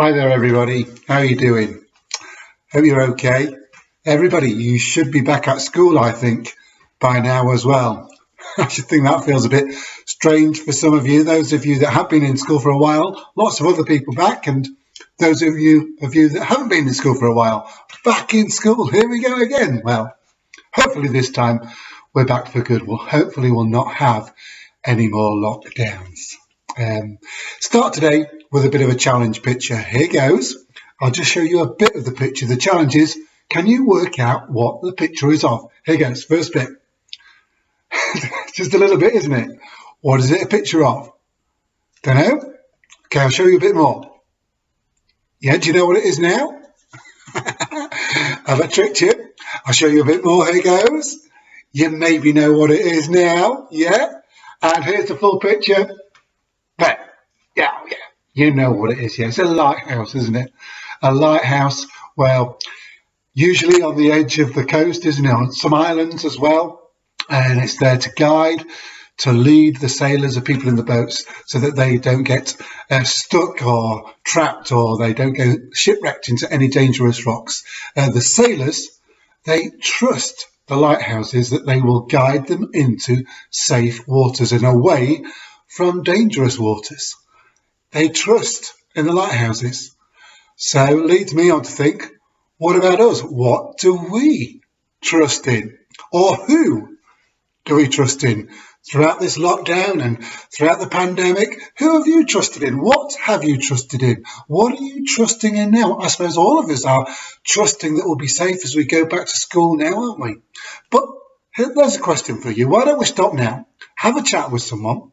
Hi there, everybody. How are you doing? Hope you're okay. Everybody, you should be back at school, I think, by now as well. I should think that feels a bit strange for some of you, those of you that have been in school for a while, lots of other people back, and those of you that haven't been in school for a while, back in school. Here we go again. Well, hopefully this time we're back for good. Hopefully we'll not have any more lockdowns. Start today with a bit of a challenge picture. Here goes. I'll just show you a bit of the picture. The challenge is, can you work out what the picture is of? Here goes. First bit. Just a little bit, isn't it? What is it a picture of? Don't know? Okay, I'll show you a bit more. Yeah, do you know what it is now? Have I tricked you? I'll show you a bit more. Here goes. You maybe know what it is now. Yeah? And here's the full picture. But, yeah, you know what it is. Yeah, it's a lighthouse, isn't it? A lighthouse, well, usually on the edge of the coast, isn't it? On some islands as well. And it's there to guide, to lead the sailors or people in the boats so that they don't get stuck or trapped or they don't get shipwrecked into any dangerous rocks. The sailors, they trust the lighthouses that they will guide them into safe waters and away from dangerous waters. They trust in the lighthouses. So it leads me on to think, what about us? What do we trust in? Or who do we trust in? Throughout this lockdown and throughout the pandemic, who have you trusted in? What have you trusted in? What are you trusting in now? I suppose all of us are trusting that we'll be safe as we go back to school now, aren't we? But there's a question for you. Why don't we stop now? Have a chat with someone.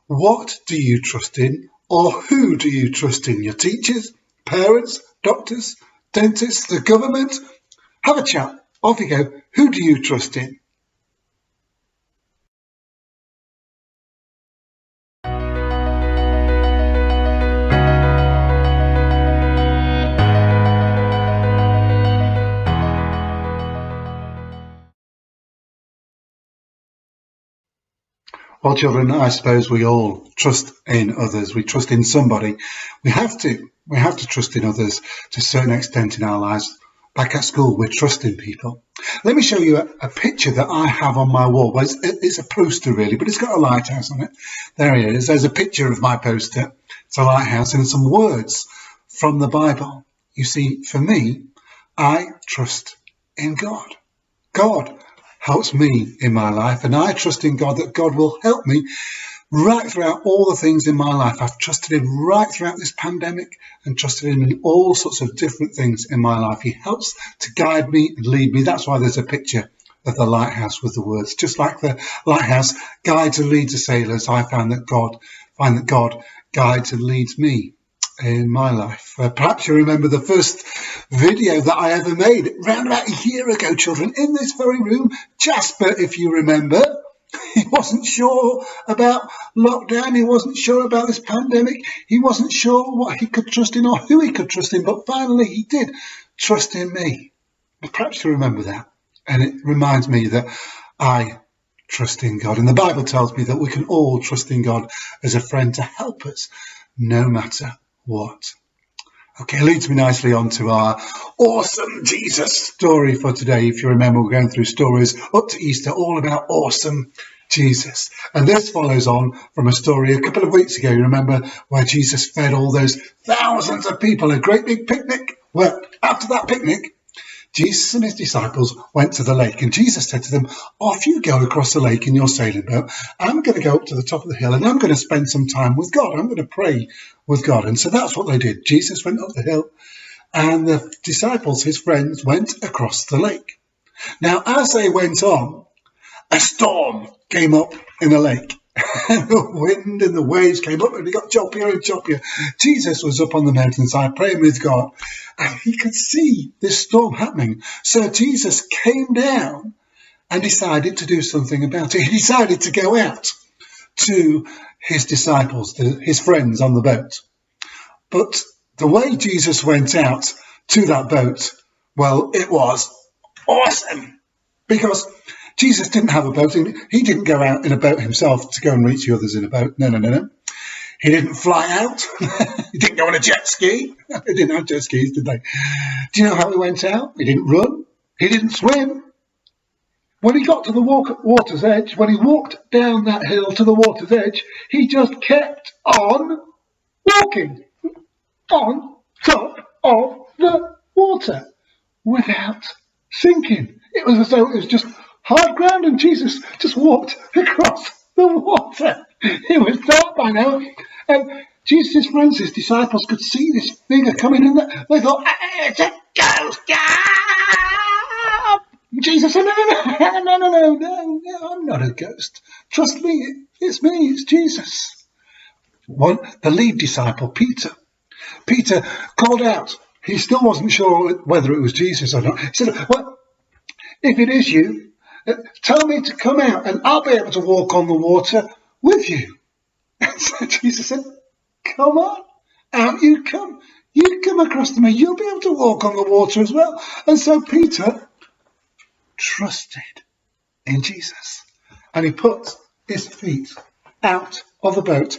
What do you trust in, or who do you trust in? Your teachers, parents, doctors, dentists, the government? Have a chat. Off you go. Who do you trust in? Well, children, I suppose we all trust in others. We trust in somebody. We have to trust in others to a certain extent in our lives. Back at school, we're trusting people. Let me show you a picture that I have on my wall. Well, it's a poster, really, but it's got a lighthouse on it. There it is. There's a picture of my poster. It's a lighthouse and some words from the Bible. You see, for me, I trust in God. God helps me in my life, and I trust in God that God will help me right throughout all the things in my life. I've trusted him right throughout this pandemic and trusted him in all sorts of different things in my life. He helps to guide me and lead me. That's why there's a picture of the lighthouse with the words. Just like the lighthouse guides and leads the sailors, I find that God guides and leads me in my life. Perhaps you remember the first video that I ever made around about a year ago, children, in this very room. Jasper, if you remember, he wasn't sure about lockdown. He wasn't sure about this pandemic. He wasn't sure what he could trust in or who he could trust in, but finally he did trust in me. Perhaps you remember that. And it reminds me that I trust in God. And the Bible tells me that we can all trust in God as a friend to help us no matter what. Okay, it leads me nicely on to our awesome Jesus story for today. If you remember, we're going through stories up to Easter all about awesome Jesus. And this follows on from a story a couple of weeks ago. You remember where Jesus fed all those thousands of people, a great big picnic? Well, after that picnic, Jesus and his disciples went to the lake, and Jesus said to them, off you go across the lake in your sailing boat. I'm going to go up to the top of the hill and I'm going to spend some time with God. I'm going to pray with God. And so that's what they did. Jesus went up the hill and the disciples, his friends, went across the lake. Now, as they went on, a storm came up in the lake. The wind and the waves came up and it got choppier and choppier. Jesus was up on the mountainside praying with God, and he could see this storm happening. So Jesus came down and decided to do something about it. He decided to go out to his disciples, his friends on the boat. But the way Jesus went out to that boat, well, it was awesome, because Jesus didn't have a boat. He didn't go out in a boat himself to go and reach the others in a boat. No. He didn't fly out. He didn't go on a jet ski. They didn't have jet skis, did they? Do you know how he went out? He didn't run. He didn't swim. When he got to the water's edge, when he walked down that hill to the water's edge, he just kept on walking on top of the water without sinking. It was as though it was just hard ground and Jesus just walked across the water. It was dark by now, and Jesus' friends, his disciples, could see this figure coming in there. They thought, it's a ghost! Jesus said, no, I'm not a ghost. Trust me, it's me, it's Jesus. The lead disciple, Peter called out. He still wasn't sure whether it was Jesus or not. He said, well, if it is you, tell me to come out and I'll be able to walk on the water with you. And so Jesus said, come on, out you come. You come across to me, you'll be able to walk on the water as well. And so Peter trusted in Jesus. And he put his feet out of the boat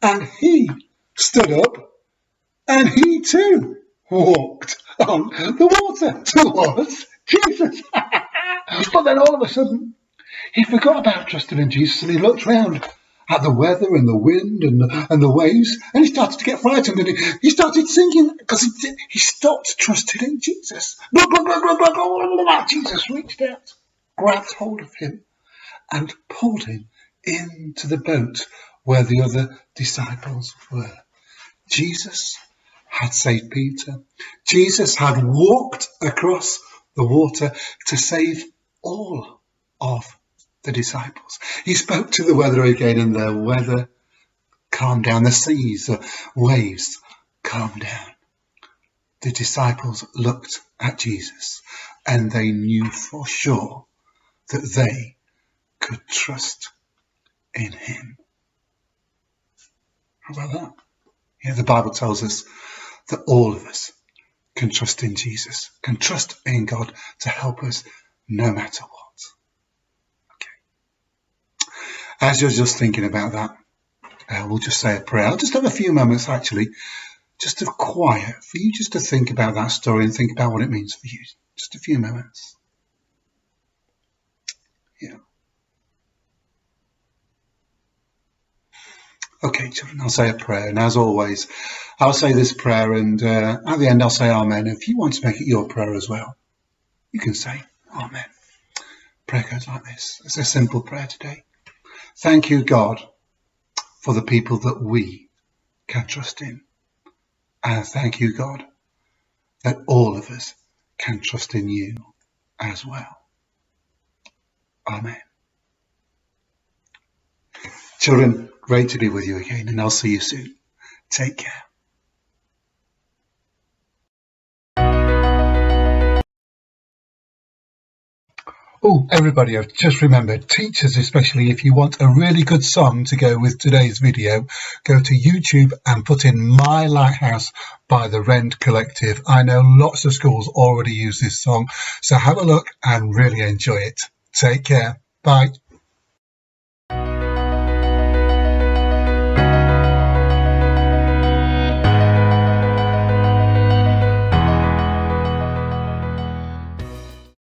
and he stood up and he too walked on the water towards Jesus. But then all of a sudden, he forgot about trusting in Jesus and he looked round at the weather and the wind and the waves, and he started to get frightened and he started singing because he stopped trusting in Jesus. Jesus reached out, grabbed hold of him and pulled him into the boat where the other disciples were. Jesus had saved Peter. Jesus had walked across the water to save all of the disciples. He spoke to the weather again and the weather calmed down. The seas, the waves calmed down. The disciples looked at Jesus and they knew for sure that they could trust in him. How about that? Yeah, the Bible tells us that all of us can trust in Jesus, can trust in God to help us no matter what. As you're just thinking about that, we'll just say a prayer. I'll just have a few moments actually, just of quiet for you just to think about that story and think about what it means for you. Just a few moments. Yeah. Okay, children, I'll say a prayer. And as always, I'll say this prayer and at the end I'll say Amen. If you want to make it your prayer as well, you can say Amen. Prayer goes like this. It's a simple prayer today. Thank you, God, for the people that we can trust in. And thank you, God, that all of us can trust in you as well. Amen. Children, great to be with you again, and I'll see you soon. Take care. Oh, everybody, I've just remembered, teachers especially, if you want a really good song to go with today's video, go to YouTube and put in My Lighthouse by the Rend Collective. I know lots of schools already use this song, so have a look and really enjoy it. Take care. Bye.